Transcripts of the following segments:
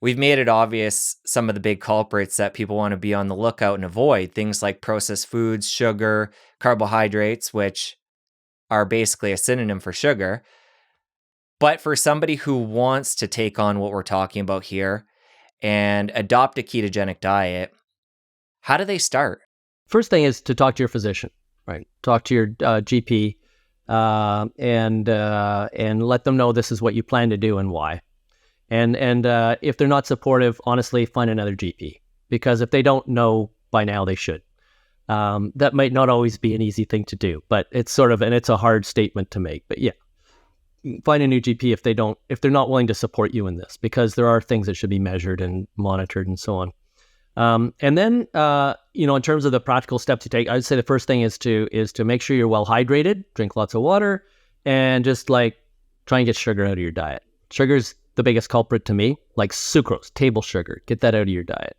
we've made it obvious some of the big culprits that people want to be on the lookout and avoid, things like processed foods, sugar, carbohydrates, which are basically a synonym for sugar. But for somebody who wants to take on what we're talking about here and adopt a ketogenic diet, how do they start? First thing is to talk to your physician, right? Talk to your GP and let them know this is what you plan to do and why. And if they're not supportive, honestly, find another GP, because if they don't know by now, they should. That might not always be an easy thing to do, but it's sort of, and it's a hard statement to make. But yeah, find a new GP if they're not willing to support you in this, because there are things that should be measured and monitored and so on. And then, in terms of the practical steps you take, I'd say the first thing is to make sure you're well hydrated, drink lots of water, and just like try and get sugar out of your diet. Sugar's the biggest culprit to me, like sucrose, table sugar. Get that out of your diet.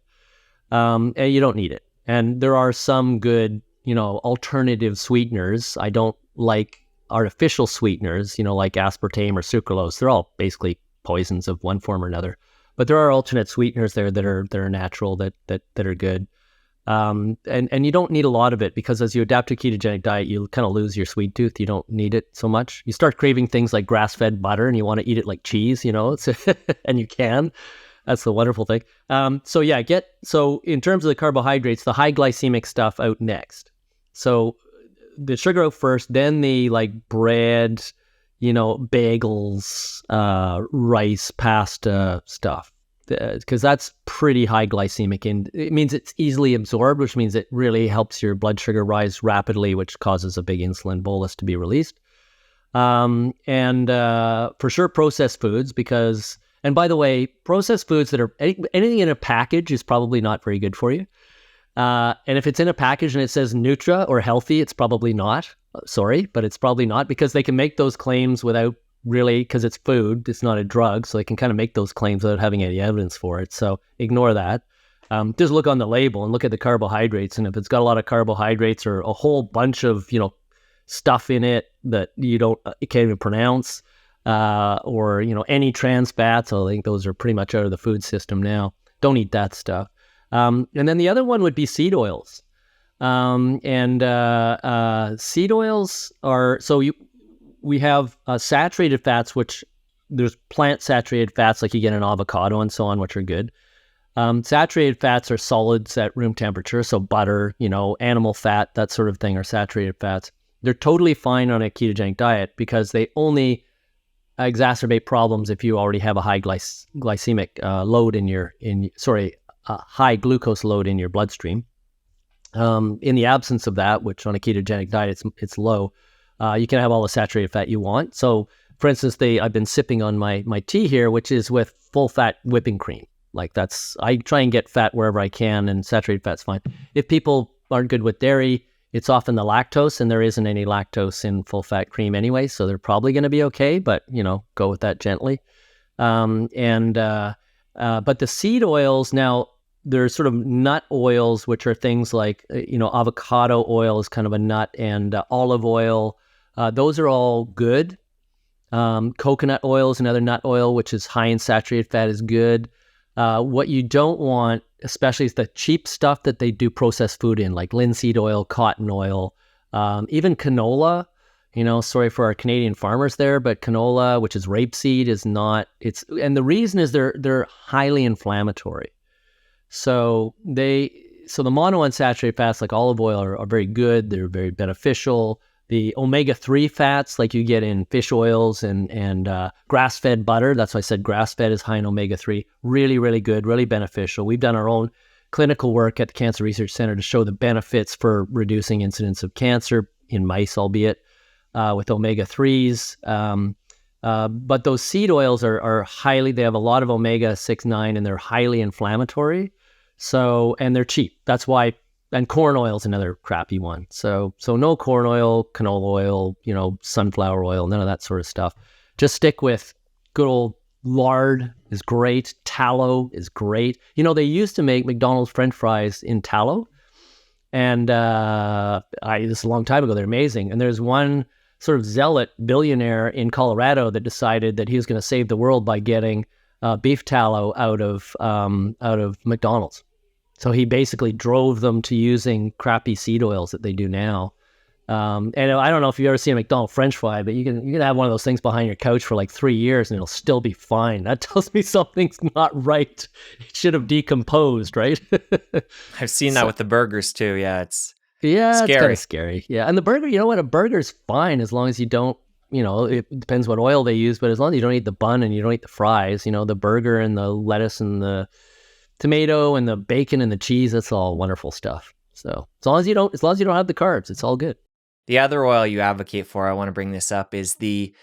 And you don't need it. And there are some good, alternative sweeteners. I don't like artificial sweeteners, like aspartame or sucralose. They're all basically poisons of one form or another. But there are alternate sweeteners there that are natural, that are good. And you don't need a lot of it, because as you adapt to a ketogenic diet, you kind of lose your sweet tooth. You don't need it so much. You start craving things like grass-fed butter, and you want to eat it like cheese, and you can. That's the wonderful thing. So in terms of the carbohydrates, the high glycemic stuff out next. So the sugar out first, then the bread, bagels, rice, pasta stuff, because that's pretty high glycemic, and it means it's easily absorbed, which means it really helps your blood sugar rise rapidly, which causes a big insulin bolus to be released. And for sure, processed foods, and by the way, processed foods that are anything in a package is probably not very good for you. And if it's in a package and it says Nutra or healthy, it's probably not. Sorry, but it's probably not, because they can make those claims without really, because it's food, it's not a drug, so they can kind of make those claims without having any evidence for it. So ignore that. Just look on the label and look at the carbohydrates, and if it's got a lot of carbohydrates or a whole bunch of stuff in it that you can't even pronounce, or any trans fats, I think those are pretty much out of the food system now. Don't eat that stuff. And then the other one would be seed oils. Seed oils are, we have saturated fats, which there's plant saturated fats like you get in avocado and so on, which are good. Saturated fats are solids at room temperature. So butter, animal fat, that sort of thing are saturated fats. They're totally fine on a ketogenic diet, because they only exacerbate problems if you already have a high glycemic load high glucose load in your bloodstream. In the absence of that, which on a ketogenic diet it's low, you can have all the saturated fat you want. So, for instance, I've been sipping on my tea here, which is with full fat whipping cream. I try and get fat wherever I can, and saturated fat's fine. If people aren't good with dairy, it's often the lactose, and there isn't any lactose in full fat cream anyway, so they're probably going to be okay. But go with that gently. But the seed oils now, there's sort of nut oils, which are things like, avocado oil is kind of a nut, and olive oil. Those are all good. Coconut oil is another nut oil, which is high in saturated fat, is good. What you don't want, especially, is the cheap stuff that they do processed food in, like linseed oil, cotton oil, even canola. Sorry for our Canadian farmers there, but canola, which is rapeseed, is not. And the reason is they're highly inflammatory. So the monounsaturated fats like olive oil are very good. They're very beneficial. The omega-3 fats like you get in fish oils and grass-fed butter, that's why I said grass-fed is high in omega-3, really, really good, really beneficial. We've done our own clinical work at the Cancer Research Center to show the benefits for reducing incidence of cancer in mice, albeit with omega-3s. But those seed oils are highly, they have a lot of omega-6, 9, and they're highly inflammatory. So, and they're cheap. That's why, and corn oil is another crappy one. So no corn oil, canola oil, sunflower oil, none of that sort of stuff. Just stick with good old lard is great. Tallow is great. They used to make McDonald's French fries in tallow. And this is a long time ago. They're amazing. And there's one sort of zealot billionaire in Colorado that decided that he was going to save the world by getting beef tallow out of McDonald's. So he basically drove them to using crappy seed oils that they do now. And I don't know if you've ever seen a McDonald's French fry, but you can have one of those things behind your couch for like 3 years and it'll still be fine. That tells me something's not right. It should have decomposed, right? I've seen that with the burgers too. Yeah, it's scary. It's kind of scary. Yeah, and the burger, you know what? A burger's fine as long as you don't, it depends what oil they use, but as long as you don't eat the bun and you don't eat the fries, the burger and the lettuce and the tomato and the bacon and the cheese, that's all wonderful stuff. So as long as you don't have the carbs, it's all good. The other oil you advocate for, I want to bring this up, is the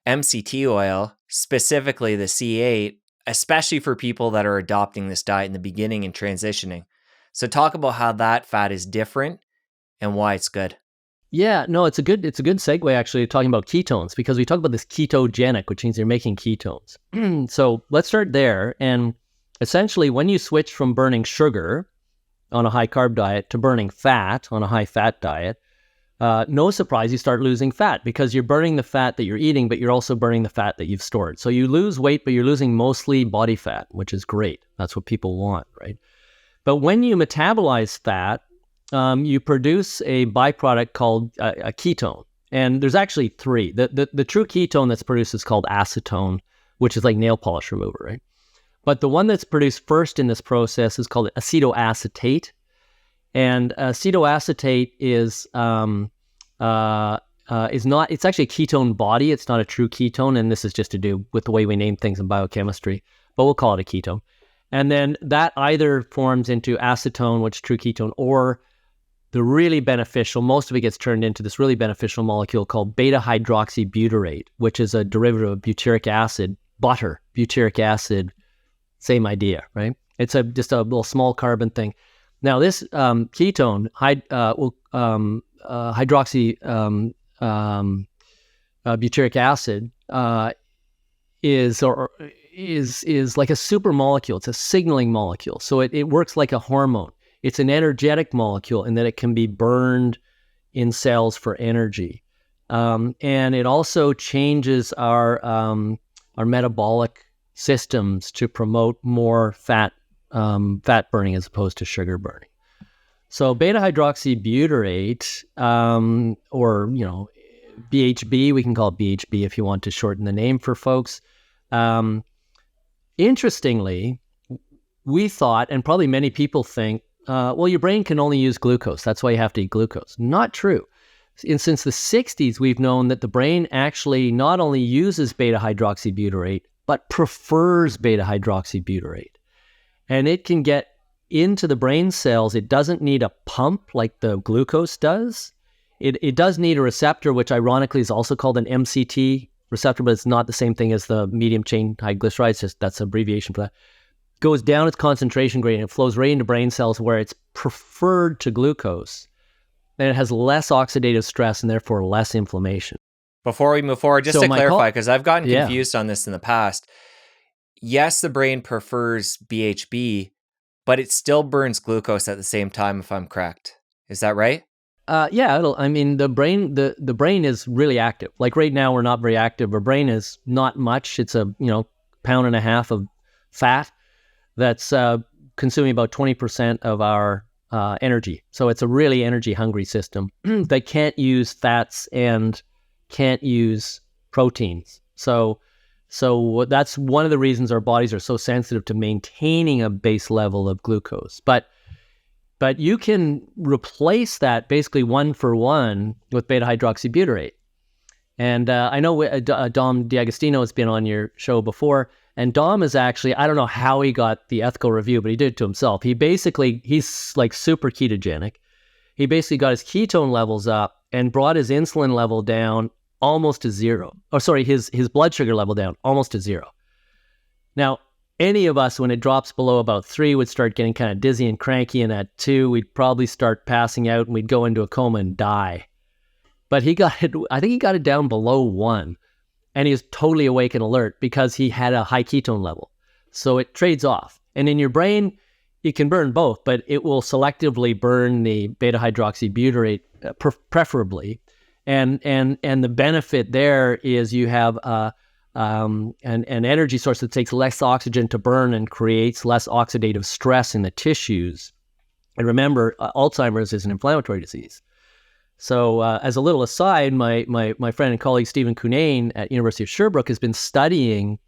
MCT oil, specifically the C8, especially for people that are adopting this diet in the beginning and transitioning. So talk about how that fat is different and why it's good. Yeah, no, it's a good segue actually talking about ketones, because we talk about this ketogenic, which means you're making ketones. So let's start there. And essentially, when you switch from burning sugar on a high carb diet to burning fat on a high fat diet, no surprise, you start losing fat because you're burning the fat that you're eating, but you're also burning the fat that you've stored. So you lose weight, but you're losing mostly body fat, which is great. That's what people want, right? But when you metabolize fat, you produce a byproduct called a ketone. And there's actually three. The true ketone that's produced is called acetone, which is like nail polish remover, right? But the one that's produced first in this process is called acetoacetate. And acetoacetate is not, it's actually a ketone body. It's not a true ketone. And this is just to do with the way we name things in biochemistry, but we'll call it a ketone. And then that either forms into acetone, which is true ketone, or the really beneficial, most of it gets turned into this really beneficial molecule called beta-hydroxybutyrate, which is a derivative of butyric acid, butter, butyric acid, same idea, right? It's just a little small carbon thing. Now, this ketone, butyric acid, is like a super molecule. It's a signaling molecule. So it works like a hormone. It's an energetic molecule in that it can be burned in cells for energy. And it also changes our metabolic systems to promote more fat burning as opposed to sugar burning. So beta-hydroxybutyrate, or BHB, we can call it BHB if you want to shorten the name for folks. Interestingly, we thought, and probably many people think, well, your brain can only use glucose. That's why you have to eat glucose. Not true. And since the 60s, we've known that the brain actually not only uses beta-hydroxybutyrate, but prefers beta-hydroxybutyrate. And it can get into the brain cells. It doesn't need a pump like the glucose does. It does need a receptor, which ironically is also called an MCT receptor, but it's not the same thing as the medium chain triglycerides. Just that's an abbreviation for that. Goes down its concentration gradient. It flows right into brain cells where it's preferred to glucose. And it has less oxidative stress and therefore less inflammation. Before we move forward, just to clarify, because I've gotten confused on this in the past. Yes, the brain prefers BHB, but it still burns glucose at the same time, if I'm correct. Is that right? Yeah, the brain is really active. Like right now, we're not very active. Our brain is not much. It's a pound and a half of fat that's consuming about 20% of our energy. So it's a really energy hungry system that can't use fats and can't use proteins. So that's one of the reasons our bodies are so sensitive to maintaining a base level of glucose. But you can replace that basically one for one with beta-hydroxybutyrate. And I know Dom D'Agostino has been on your show before, and Dom is actually, I don't know how he got the ethical review, but he did it to himself. He's like super ketogenic. He basically got his ketone levels up and brought his insulin level down almost to zero. His blood sugar level down almost to zero. Now, any of us, when it drops below about 3, would start getting kind of dizzy and cranky, and at 2, we'd probably start passing out and we'd go into a coma and die. But I think he got it down below 1, and he was totally awake and alert because he had a high ketone level. So it trades off. And in your brain, you can burn both, but it will selectively burn the beta-hydroxybutyrate preferably. And the benefit there is you have a an energy source that takes less oxygen to burn and creates less oxidative stress in the tissues. And remember, Alzheimer's is an inflammatory disease. So as a little aside, my friend and colleague Stephen Cunnane at University of Sherbrooke has been studying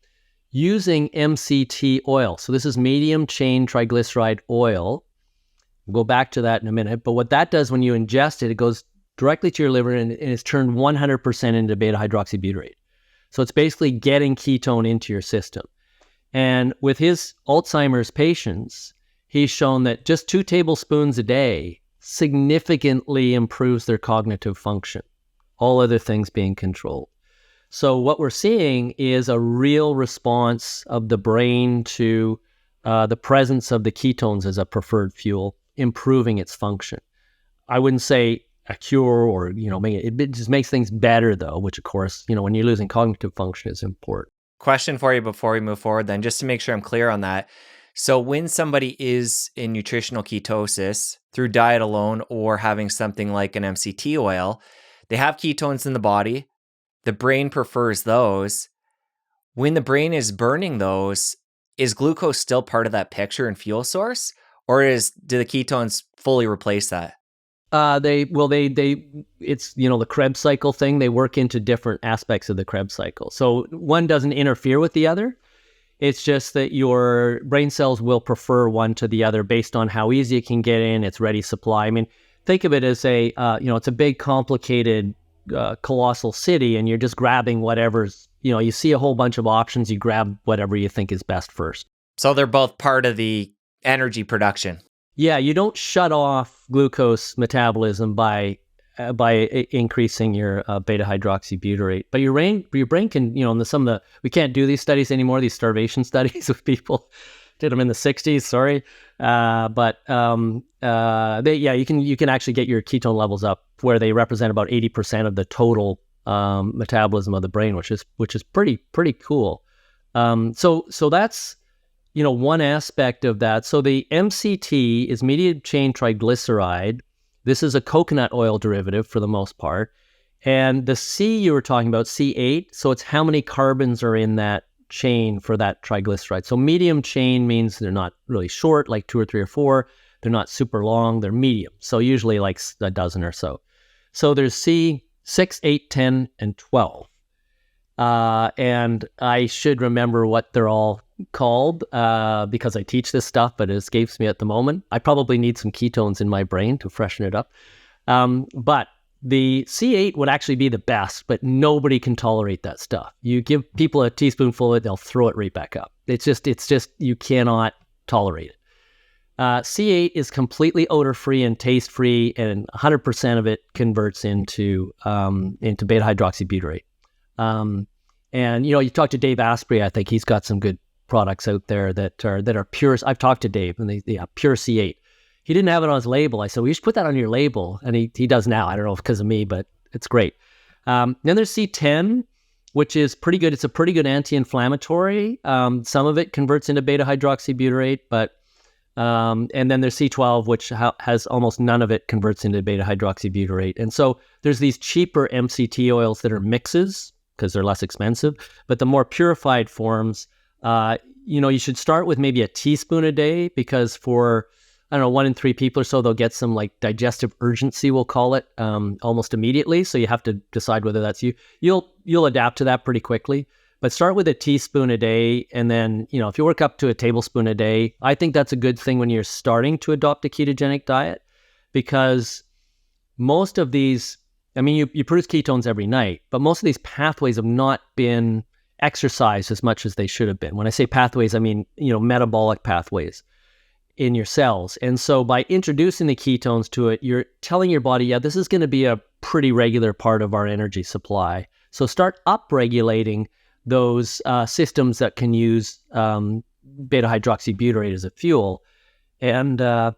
using MCT oil. So this is medium chain triglyceride oil. We'll go back to that in a minute. But what that does when you ingest it, it goes directly to your liver and it's turned 100% into beta hydroxybutyrate. So it's basically getting ketone into your system. And with his Alzheimer's patients, he's shown that just 2 tablespoons a day significantly improves their cognitive function, all other things being controlled. So what we're seeing is a real response of the brain to the presence of the ketones as a preferred fuel, improving its function. I wouldn't say a cure or, it just makes things better though, which of course, when you're losing cognitive function is important. Question for you before we move forward then, just to make sure I'm clear on that. So when somebody is in nutritional ketosis through diet alone or having something like an MCT oil, they have ketones in the body. The brain prefers those. When the brain is burning those, is glucose still part of that picture and fuel source? Or do the ketones fully replace that? It's, the Krebs cycle thing. They work into different aspects of the Krebs cycle. So one doesn't interfere with the other. It's just that your brain cells will prefer one to the other based on how easy it can get in, its ready supply. I mean, think of it as it's a big, complicated, colossal city, and you're just grabbing whatever's, you see a whole bunch of options, you grab whatever you think is best first. So they're both part of the energy production. Yeah, you don't shut off glucose metabolism by increasing your beta hydroxybutyrate, but your brain can, we can't do these studies anymore, these starvation studies with people. Did them in the 60s, sorry, you can actually get your ketone levels up where they represent about 80% of the total metabolism of the brain, which is pretty cool. So that's one aspect of that. So the MCT is medium chain triglyceride. This is a coconut oil derivative for the most part. And the C you were talking about, C8, so it's how many carbons are in that chain for that triglyceride. So medium chain means they're not really short, like 2 or 3 or 4. They're not super long, they're medium. So usually like a dozen or so. So there's C, 6, 8, 10, and 12. And I should remember what they're all called because I teach this stuff, but it escapes me at the moment. I probably need some ketones in my brain to freshen it up. But the C8 would actually be the best, but nobody can tolerate that stuff. You give people a teaspoonful of it, they'll throw it right back up. It's just you cannot tolerate it. C8 is completely odor-free and taste-free, and 100% of it converts into beta hydroxybutyrate. And you talk to Dave Asprey, I think he's got some good products out there that are pure. I've talked to Dave, and they pure C8. He didn't have it on his label. I said, well, you should put that on your label, and he does now. I don't know if because of me, but it's great. Then there's C10, which is pretty good. It's a pretty good anti-inflammatory. Some of it converts into beta hydroxybutyrate, but and then there's C12, which has almost none of it converts into beta hydroxybutyrate. And so there's these cheaper MCT oils that are mixes because they're less expensive, but the more purified forms, you should start with maybe a teaspoon a day because for, 1 in 3 people or so, they'll get some like digestive urgency, we'll call it, almost immediately. So you have to decide whether that's you. You'll adapt to that pretty quickly. But start with a teaspoon a day, and then, if you work up to a tablespoon a day, I think that's a good thing when you're starting to adopt a ketogenic diet, because most of these, you produce ketones every night, but most of these pathways have not been exercised as much as they should have been. When I say pathways, I mean, metabolic pathways in your cells. And so by introducing the ketones to it, you're telling your body, yeah, this is going to be a pretty regular part of our energy supply. So start upregulating those systems that can use beta hydroxybutyrate as a fuel. And, we're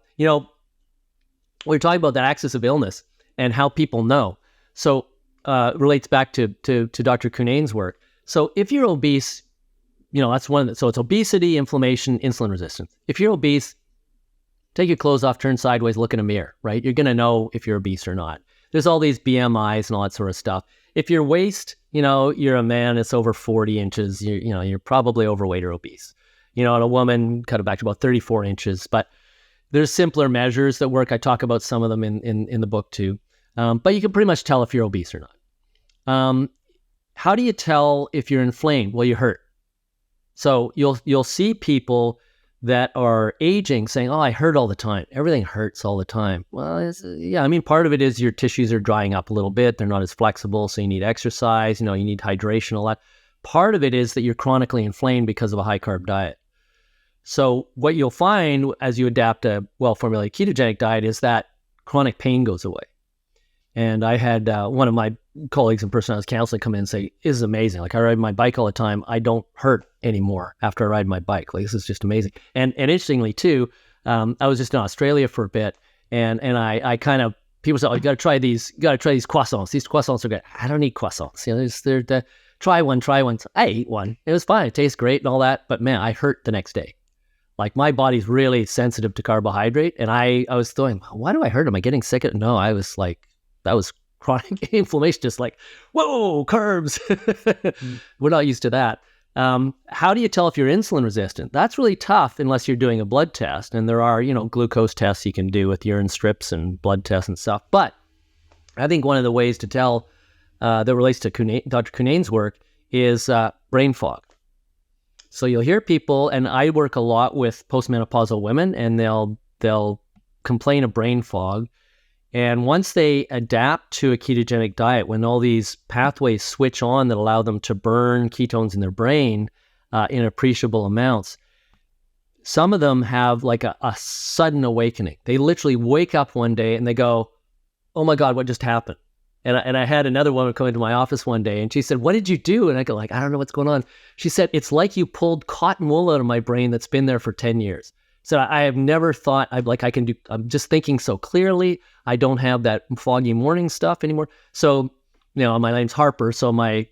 talking about that axis of illness and how people know. So relates back to Dr. Cunnane's work. So if you're obese, that's one of the, so it's obesity, inflammation, insulin resistance. If you're obese, take your clothes off, turn sideways, look in a mirror, right? You're going to know if you're obese or not. There's all these BMIs and all that sort of stuff. If your waist, you're a man that's over 40 inches, you're probably overweight or obese. And a woman cut it back to about 34 inches. But there's simpler measures that work. I talk about some of them in the book too. But you can pretty much tell if you're obese or not. How do you tell if you're inflamed? Well, you hurt. So you'll see people that are aging saying, "Oh, I hurt all the time. Everything hurts all the time." Well, part of it is your tissues are drying up a little bit. They're not as flexible, so you need exercise. You need hydration a lot. Part of it is that you're chronically inflamed because of a high carb diet. So what you'll find as you adapt a well-formulated ketogenic diet is that chronic pain goes away. And I had one of my colleagues in person I was counseling come in and say, "This is amazing. Like, I ride my bike all the time. I don't hurt anymore after I ride my bike. Like, this is just amazing." And interestingly too, I was just in Australia for a bit, and I kind of, people said, "Oh, you got to try these croissants. These croissants are good." I don't eat croissants. Try one. So I ate one. It was fine. It tastes great and all that. But man, I hurt the next day. Like, my body's really sensitive to carbohydrate. And I was thinking, why do I hurt? Am I getting sick? No, I was like, that was chronic inflammation, just like, whoa, carbs. We're not used to that. How do you tell if you're insulin resistant? That's really tough unless you're doing a blood test. And there are, glucose tests you can do with urine strips and blood tests and stuff. But I think one of the ways to tell that relates to Dr. Cunane's work is brain fog. So you'll hear people, and I work a lot with postmenopausal women, and they'll complain of brain fog. And once they adapt to a ketogenic diet, when all these pathways switch on that allow them to burn ketones in their brain in appreciable amounts, some of them have like a sudden awakening. They literally wake up one day and they go, "Oh my God, what just happened?" And I had another woman come into my office one day and she said, "What did you do?" And I go like, "I don't know what's going on." She said, "It's like you pulled cotton wool out of my brain that's been there for 10 years. So I have never thought I'm just thinking so clearly. I don't have that foggy morning stuff anymore." So, my name's Harper. So my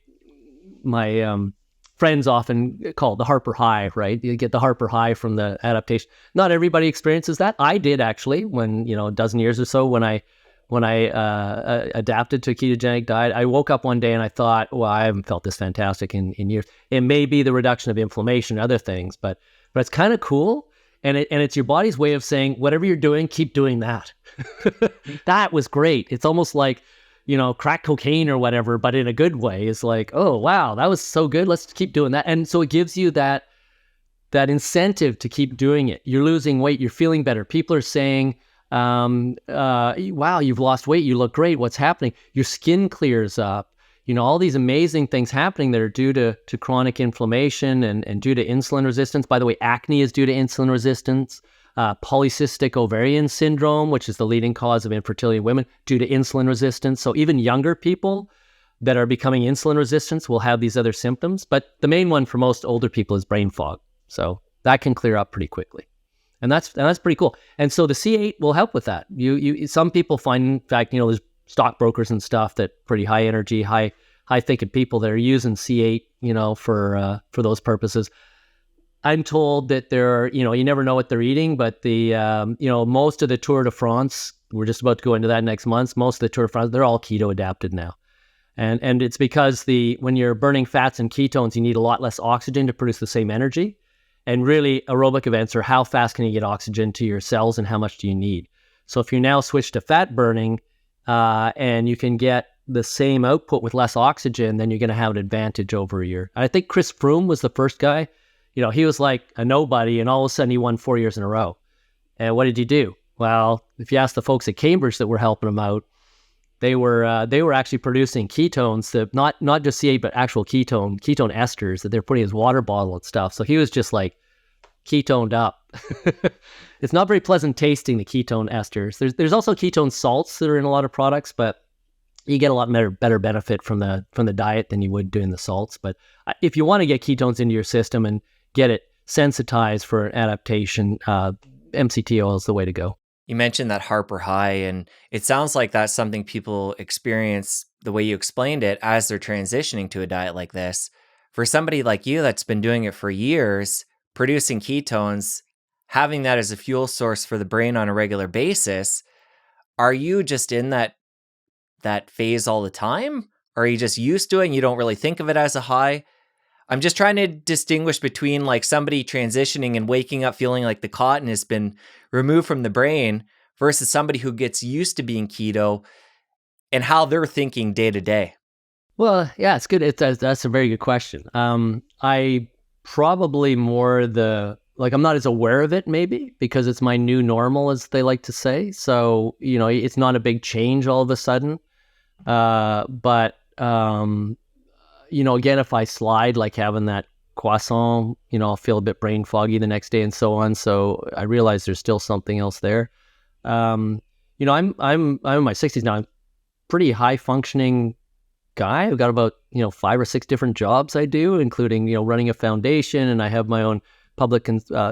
friends often call it the Harper high, right? You get the Harper high from the adaptation. Not everybody experiences that. I did actually when, a dozen years or so when I adapted to a ketogenic diet. I woke up one day and I thought, well, I haven't felt this fantastic in years. It may be the reduction of inflammation and other things, but it's kind of cool. And it's your body's way of saying, whatever you're doing, keep doing that. That was great. It's almost like, crack cocaine or whatever, but in a good way. It's like, oh, wow, that was so good. Let's keep doing that. And so it gives you that incentive to keep doing it. You're losing weight. You're feeling better. People are saying, wow, you've lost weight. You look great. What's happening? Your skin clears up. All these amazing things happening that are due to chronic inflammation and due to insulin resistance. By the way, acne is due to insulin resistance. Polycystic ovarian syndrome, which is the leading cause of infertility in women, due to insulin resistance. So even younger people that are becoming insulin resistant will have these other symptoms. But the main one for most older people is brain fog. So that can clear up pretty quickly. And that's pretty cool. And so the C8 will help with that. Some people find, in fact, there's stockbrokers and stuff that pretty high energy, high thinking people that are using C8, for those purposes. I'm told that they're, you never know what they're eating, but the, most of the Tour de France, we're just about to go into that next month. Most of the Tour de France, they're all keto adapted now. And it's because when you're burning fats and ketones, you need a lot less oxygen to produce the same energy. And really, aerobic events are how fast can you get oxygen to your cells and how much do you need? So if you now switch to fat burning and you can get the same output with less oxygen, then you're going to have an advantage over I think Chris Froome was the first guy. He was like a nobody, and all of a sudden he won 4 years in a row. And what did he do? Well, if you ask the folks at Cambridge that were helping him out, they were actually producing ketones, that not just C8, but actual ketone esters that they're putting in his water bottle and stuff. So he was just like ketoned up. It's not very pleasant tasting, the ketone esters. There's also ketone salts that are in a lot of products, but you get a lot better benefit from the diet than you would doing the salts. But if you want to get ketones into your system and get it sensitized for adaptation, MCT oil is the way to go. You mentioned that Harper high, and it sounds like that's something people experience the way you explained it as they're transitioning to a diet like this. For somebody like you that's been doing it for years, producing ketones, having that as a fuel source for the brain on a regular basis, are you just in that phase all the time? Or are you just used to it and you don't really think of it as a high? I'm just trying to distinguish between like somebody transitioning and waking up feeling like the cotton has been removed from the brain versus somebody who gets used to being keto and how they're thinking day to day. Well, yeah, it's good. That's a very good question. I probably more I'm not as aware of it maybe because it's my new normal, as they like to say. So, it's not a big change all of a sudden. But again, if I slide, like having that croissant, I'll feel a bit brain foggy the next day and so on. So I realize there's still something else there. I'm in my 60s now. I'm pretty high functioning guy. I've got about 5 or 6 different jobs I do, including running a foundation, and I have my own public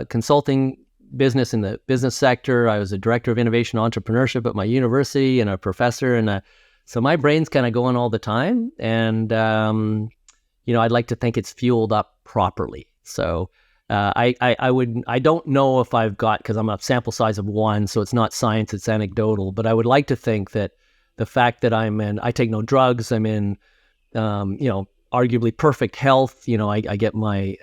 consulting business in the business sector. I was a director of innovation entrepreneurship at my university and a professor, and so my brain's kind of going all the time, and I'd like to think it's fueled up properly. So I don't know if I've got, because I'm a sample size of 1, so it's not science, it's anecdotal, but I would like to think that the fact that I take no drugs, I'm in, arguably perfect health. I get my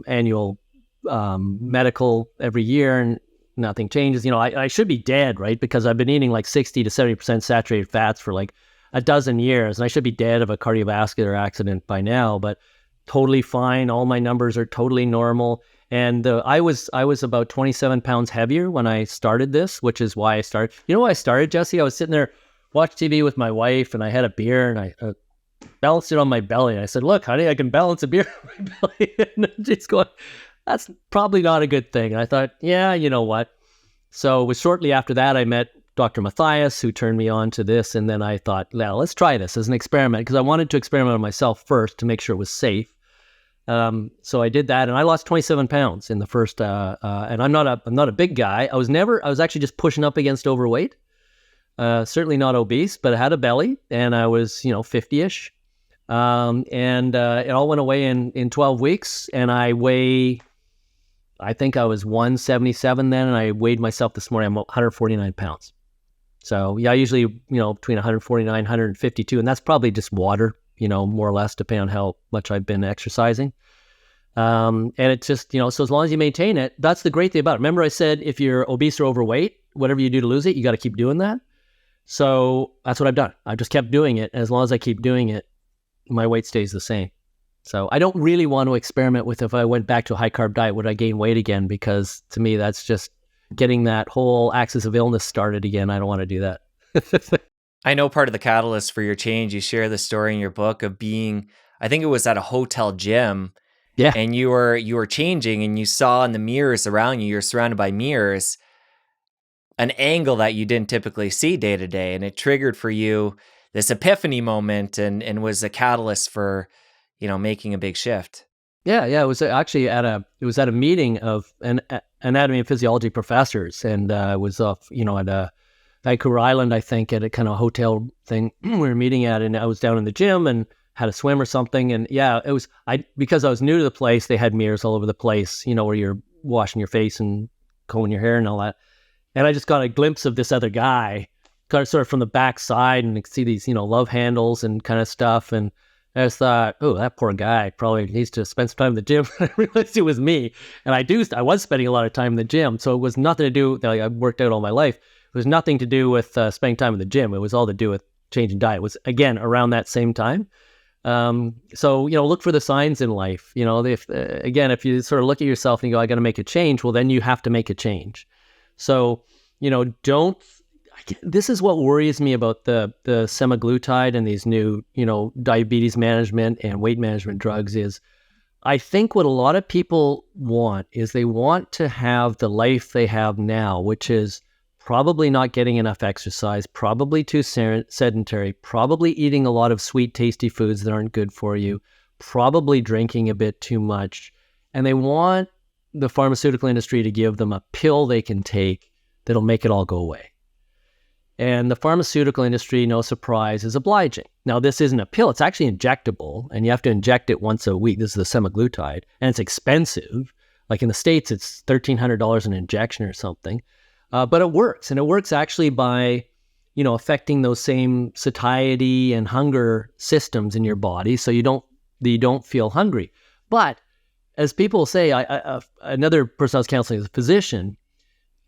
annual medical every year and nothing changes. I should be dead, right? Because I've been eating like 60 to 70% saturated fats for like a dozen years, and I should be dead of a cardiovascular accident by now, but totally fine. All my numbers are totally normal. And I was about 27 pounds heavier when I started this, which is why I started. You know why I started, Jesse? I was sitting there, watched TV with my wife, and I had a beer, and I balanced it on my belly. And I said, "Look, honey, I can balance a beer on my belly." And she's going, "That's probably not a good thing." And I thought, yeah, you know what? So it was shortly after that I met Dr. Matthias, who turned me on to this. And then I thought, well, let's try this as an experiment, because I wanted to experiment on myself first to make sure it was safe. So I did that, and I lost 27 pounds in the first, and I'm not a big guy. I was actually just pushing up against overweight. Certainly not obese, but I had a belly, and I was, 50-ish. And it all went away in 12 weeks, and I think I was 177 then, and I weighed myself this morning. I'm 149 pounds. So yeah, I usually, between 149, 152, and that's probably just water, more or less, depending on how much I've been exercising. And it's just, so as long as you maintain it, that's the great thing about it. Remember I said, if you're obese or overweight, whatever you do to lose it, you got to keep doing that. So that's what I've done. I've just kept doing it. And as long as I keep doing it, my weight stays the same. So I don't really want to experiment with, if I went back to a high carb diet, would I gain weight again? Because to me, that's just getting that whole axis of illness started again. I don't want to do that. I know part of the catalyst for your change, you share the story in your book of being, I think it was at a hotel gym. Yeah. And you were changing, and you saw in the mirrors around you, you're surrounded by mirrors, an angle that you didn't typically see day to day. And it triggered for you this epiphany moment and was a catalyst for, making a big shift. Yeah. It was actually at a meeting of anatomy and physiology professors, and it was off, at a Vancouver Island, I think, at a kind of hotel thing we were meeting at, and I was down in the gym and had a swim or something. And yeah, because I was new to the place, they had mirrors all over the place, where you're washing your face and combing your hair and all that. And I just got a glimpse of this other guy, sort of from the back side, and you could see these, love handles and kind of stuff. And I just thought, oh, that poor guy probably needs to spend some time in the gym. I realized it was me. And I was spending a lot of time in the gym. So it was nothing to do, I worked out all my life. It was nothing to do with spending time in the gym. It was all to do with changing diet. It was, again, around that same time. So, look for the signs in life. If you sort of look at yourself and you go, I got to make a change, well, then you have to make a change. So, this is what worries me about the semaglutide and these new, diabetes management and weight management drugs is, I think what a lot of people want is they want to have the life they have now, which is probably not getting enough exercise, probably too sedentary, probably eating a lot of sweet, tasty foods that aren't good for you, probably drinking a bit too much. And they want the pharmaceutical industry to give them a pill they can take that'll make it all go away. And the pharmaceutical industry, no surprise, is obliging. Now, this isn't a pill. It's actually injectable, and you have to inject it once a week. This is the semaglutide, and it's expensive. Like in the States, it's $1,300 an injection or something. But it works, and it works actually by affecting those same satiety and hunger systems in your body, so you don't feel hungry. But as people say, another person I was counseling, as a physician,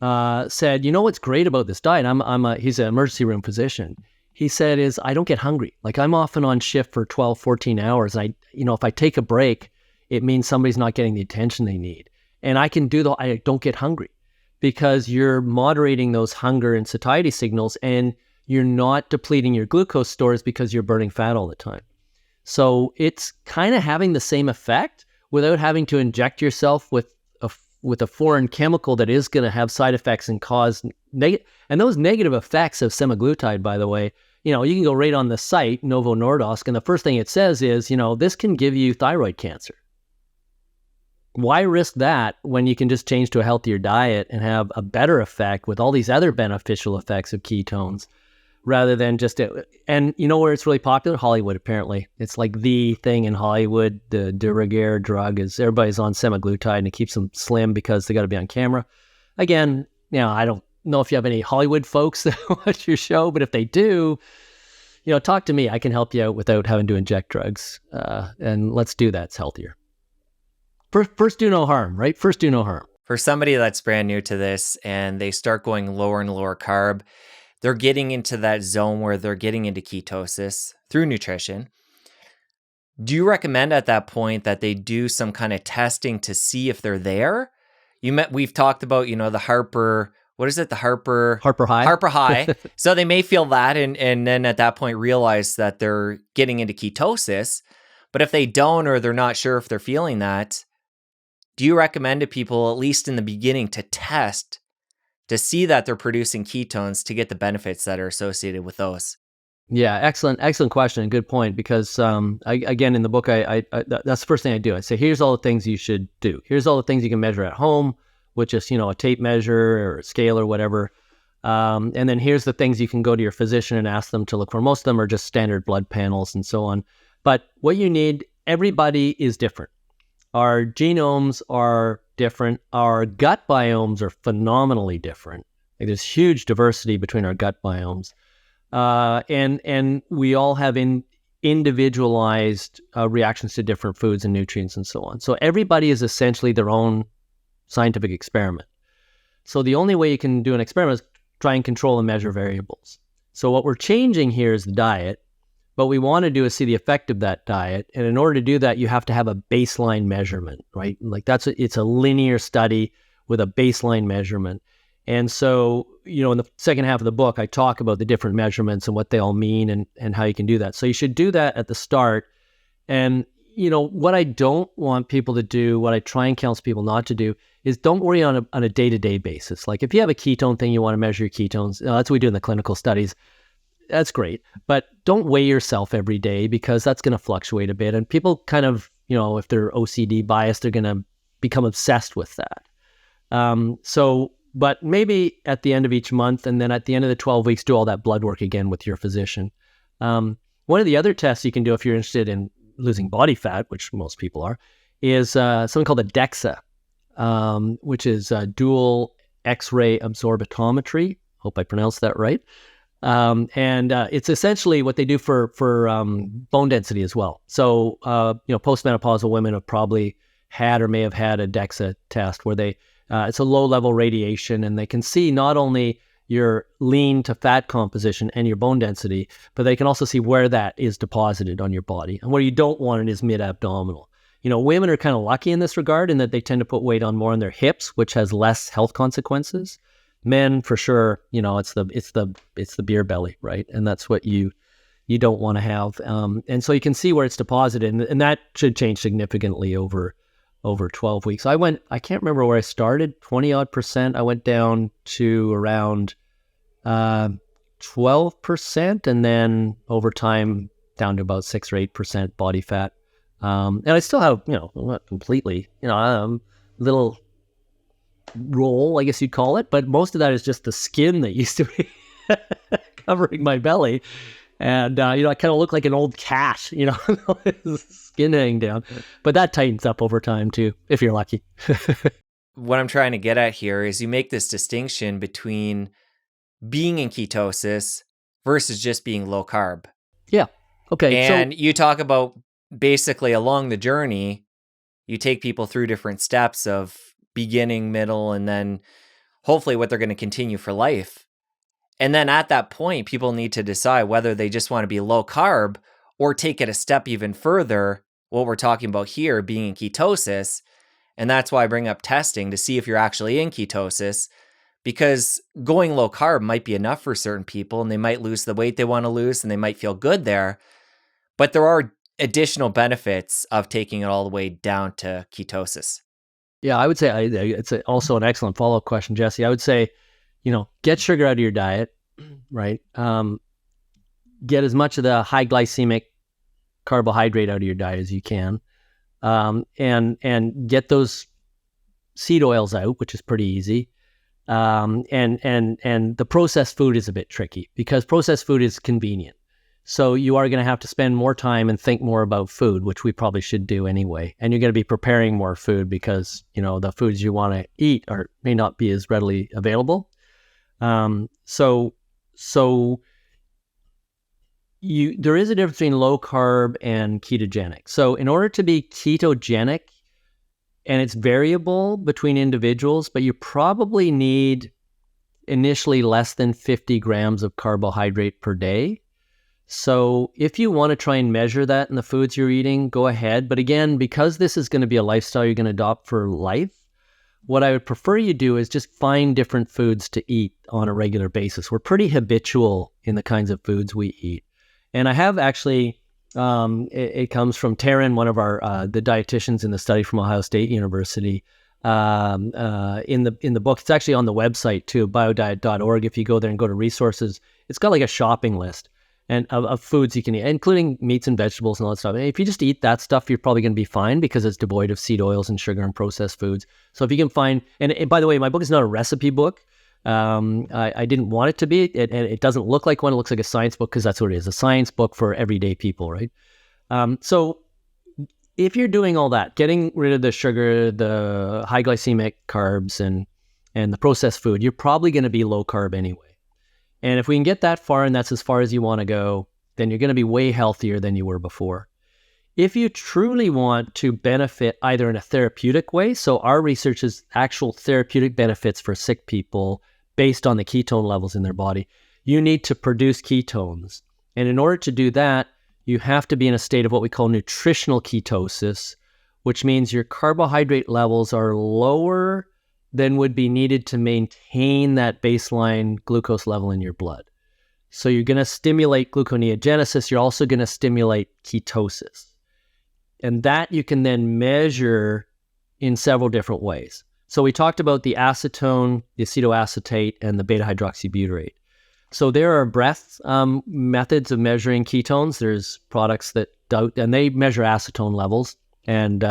said, what's great about this diet? He's an emergency room physician. He said is I don't get hungry. Like I'm often on shift for 12, 14 hours. And if I take a break, it means somebody's not getting the attention they need. And I don't get hungry because you're moderating those hunger and satiety signals, and you're not depleting your glucose stores because you're burning fat all the time. So it's kind of having the same effect without having to inject yourself with a foreign chemical that is going to have side effects and cause negative. And those negative effects of semaglutide, by the way, you can go right on the site, Novo Nordisk, and the first thing it says is, this can give you thyroid cancer. Why risk that when you can just change to a healthier diet and have a better effect with all these other beneficial effects of ketones, rather than just and where it's really popular? Hollywood, apparently. It's like the thing in Hollywood. The de rigueur drug is everybody's on semaglutide, and it keeps them slim because they got to be on camera. Again, I don't know if you have any Hollywood folks that watch your show, but if they do, talk to me. I can help you out without having to inject drugs. And let's do that. It's healthier. First do no harm, right? First do no harm. For somebody that's brand new to this and they start going lower and lower carb, they're getting into that zone where they're getting into ketosis through nutrition. Do you recommend at that point that they do some kind of testing to see if they're there? We've talked about, the Harper, what is it? The Harper high. Harper high. So they may feel that and then at that point realize that they're getting into ketosis. But if they don't, or they're not sure if they're feeling that, do you recommend to people, at least in the beginning, to test to see that they're producing ketones to get the benefits that are associated with those? Yeah, excellent question and good point, because again, in the book, I that's the first thing I do. I say, here's all the things you should do. Here's all the things you can measure at home, which is, a tape measure or a scale or whatever. And then here's the things you can go to your physician and ask them to look for. Most of them are just standard blood panels and so on. But what you need, everybody is different. Our genomes are different. Our gut biomes are phenomenally different. Like there's huge diversity between our gut biomes. And we all have individualized reactions to different foods and nutrients and so on. So everybody is essentially their own scientific experiment. So the only way you can do an experiment is try and control and measure variables. So what we're changing here is the diet. What we want to do is see the effect of that diet. And in order to do that, you have to have a baseline measurement, right? Like it's a linear study with a baseline measurement. And so, in the second half of the book, I talk about the different measurements and what they all mean and how you can do that. So you should do that at the start. And, what I don't want people to do, what I try and counsel people not to do, is don't worry on a day-to-day basis. Like if you have a ketone thing, you want to measure your ketones. That's what we do in the clinical studies. That's great. But don't weigh yourself every day, because that's going to fluctuate a bit. And people kind of, if they're OCD biased, they're going to become obsessed with that. But maybe at the end of each month, and then at the end of the 12 weeks, do all that blood work again with your physician. One of the other tests you can do if you're interested in losing body fat, which most people are, is something called a DEXA, which is dual X-ray absorbitometry. Hope I pronounced that right. And it's essentially what they do for bone density as well. So, postmenopausal women have probably had or may have had a DEXA test where it's a low-level radiation, and they can see not only your lean to fat composition and your bone density, but they can also see where that is deposited on your body. And where you don't want it is mid-abdominal. Women are kind of lucky in this regard in that they tend to put weight on more on their hips, which has less health consequences. Men, for sure, it's the beer belly, right? And that's what you don't want to have. And so you can see where it's deposited, and that should change significantly over 12 weeks. I can't remember where I started, 20-odd%. I went down to around 12%, and then over time down to about 6 or 8% body fat. And I still have, not completely, little roll, I guess you'd call it, but most of that is just the skin that used to be covering my belly. And, I kind of look like an old cat, skin hanging down. But that tightens up over time too, if you're lucky. What I'm trying to get at here is you make this distinction between being in ketosis versus just being low carb. Yeah. Okay. And you talk about basically along the journey, you take people through different steps of beginning, middle, and then hopefully what they're going to continue for life. And then at that point, people need to decide whether they just want to be low carb or take it a step even further, what we're talking about here being in ketosis. And that's why I bring up testing to see if you're actually in ketosis, because going low carb might be enough for certain people and they might lose the weight they want to lose and they might feel good there. But there are additional benefits of taking it all the way down to ketosis. Yeah, I would say it's also an excellent follow-up question, Jesse. I would say, get sugar out of your diet, right? Get as much of the high glycemic carbohydrate out of your diet as you can, and get those seed oils out, which is pretty easy. And the processed food is a bit tricky because processed food is convenient. So you are going to have to spend more time and think more about food, which we probably should do anyway. And you're going to be preparing more food because, the foods you want to eat may not be as readily available. So there is a difference between low carb and ketogenic. So in order to be ketogenic, and it's variable between individuals, but you probably need initially less than 50 grams of carbohydrate per day. So if you want to try and measure that in the foods you're eating, go ahead. But again, because this is going to be a lifestyle you're going to adopt for life, what I would prefer you do is just find different foods to eat on a regular basis. We're pretty habitual in the kinds of foods we eat. And I have actually, it comes from Taryn, one of the dietitians in the study from Ohio State University, in the book. It's actually on the website too, biodiet.org. If you go there and go to resources, it's got like a shopping list and of foods you can eat, including meats and vegetables and all that stuff. And if you just eat that stuff, you're probably going to be fine because it's devoid of seed oils and sugar and processed foods. So if you can find, and by the way, my book is not a recipe book. I didn't want it to be, and it doesn't look like one. It looks like a science book because that's what it is, a science book for everyday people, right? So if you're doing all that, getting rid of the sugar, the high glycemic carbs, and the processed food, you're probably going to be low carb anyway. And if we can get that far, and that's as far as you want to go, then you're going to be way healthier than you were before. If you truly want to benefit either in a therapeutic way, so our research is actual therapeutic benefits for sick people based on the ketone levels in their body, you need to produce ketones. And in order to do that, you have to be in a state of what we call nutritional ketosis, which means your carbohydrate levels are lower than would be needed to maintain that baseline glucose level in your blood. So you're going to stimulate gluconeogenesis. You're also going to stimulate ketosis. And that you can then measure in several different ways. So we talked about the acetone, the acetoacetate, and the beta-hydroxybutyrate. So there are breath methods of measuring ketones. There's products that do, and they measure acetone levels, and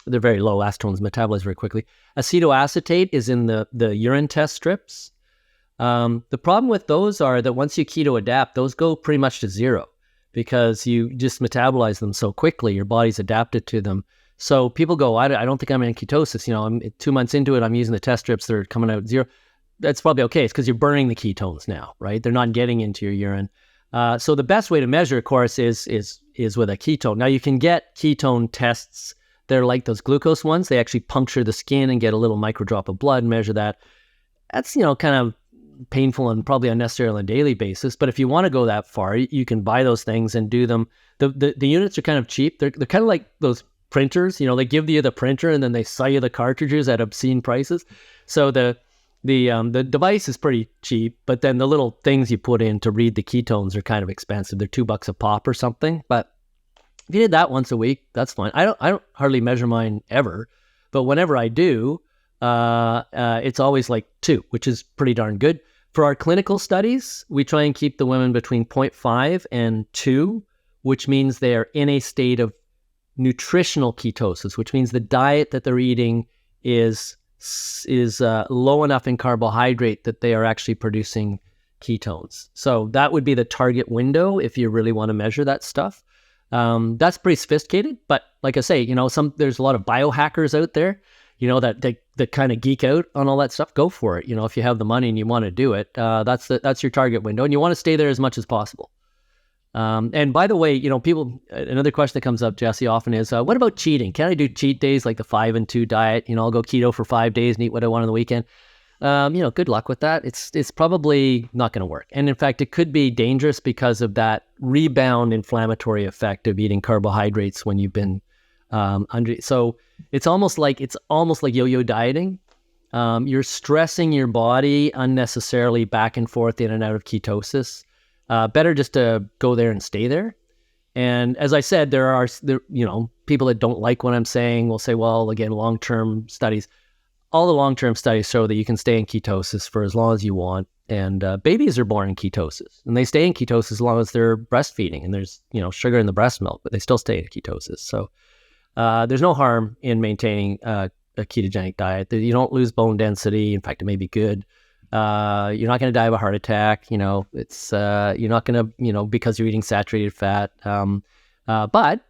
they're very low. Acetone's metabolized very quickly. Acetoacetate is in the urine test strips. The problem with those are that once you keto adapt, those go pretty much to zero because you just metabolize them so quickly. Your body's adapted to them. So people go, I don't think I'm in ketosis. I'm 2 months into it. I'm using the test strips. They're coming out zero. That's probably okay. It's because you're burning the ketones now, right? They're not getting into your urine. So the best way to measure, of course, is with a ketone. Now you can get ketone tests. They're like those glucose ones. They actually puncture the skin and get a little micro drop of blood and measure that. That's, kind of painful and probably unnecessary on a daily basis. But if you want to go that far, you can buy those things and do them. The units are kind of cheap. They're kind of like those printers. They give you the printer and then they sell you the cartridges at obscene prices. So the device is pretty cheap, but then the little things you put in to read the ketones are kind of expensive. They're $2 a pop or something. But if you did that once a week, that's fine. I don't hardly measure mine ever, but whenever I do, it's always like 2, which is pretty darn good. For our clinical studies, we try and keep the women between 0.5 and 2, which means they are in a state of nutritional ketosis, which means the diet that they're eating is low enough in carbohydrate that they are actually producing ketones. So that would be the target window if you really want to measure that stuff. That's pretty sophisticated, but like I say, there's a lot of biohackers out there. that kind of geek out on all that stuff, go for it. If you have the money and you want to do it, that's your target window, and you want to stay there as much as possible. And by the way, another question that comes up, Jesse, often is, what about cheating? Can I do cheat days like the 5 and 2 diet? I'll go keto for 5 days and eat what I want on the weekend. Good luck with that. It's probably not going to work. And in fact, it could be dangerous because of that rebound inflammatory effect of eating carbohydrates when you've been under. So it's almost like yo-yo dieting. You're stressing your body unnecessarily back and forth in and out of ketosis. Better just to go there and stay there. And as I said, there are people that don't like what I'm saying will say, well, again, long-term studies. All the long-term studies show that you can stay in ketosis for as long as you want. And babies are born in ketosis, and they stay in ketosis as long as they're breastfeeding. And there's sugar in the breast milk, but they still stay in ketosis. So there's no harm in maintaining a ketogenic diet. You don't lose bone density. In fact, it may be good. You're not going to die of a heart attack. It's you're not going to because you're eating saturated fat. But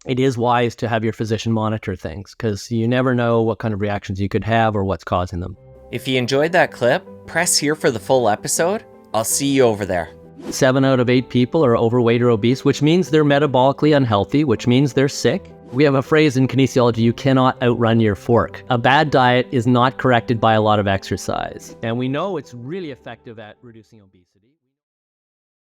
it is wise to have your physician monitor things, because you never know what kind of reactions you could have or what's causing them. If you enjoyed that clip, press here for the full episode. I'll see you over there. 7 out of 8 people are overweight or obese, which means they're metabolically unhealthy, which means they're sick. We have a phrase in kinesiology: you cannot outrun your fork. A bad diet is not corrected by a lot of exercise. And we know it's really effective at reducing obesity.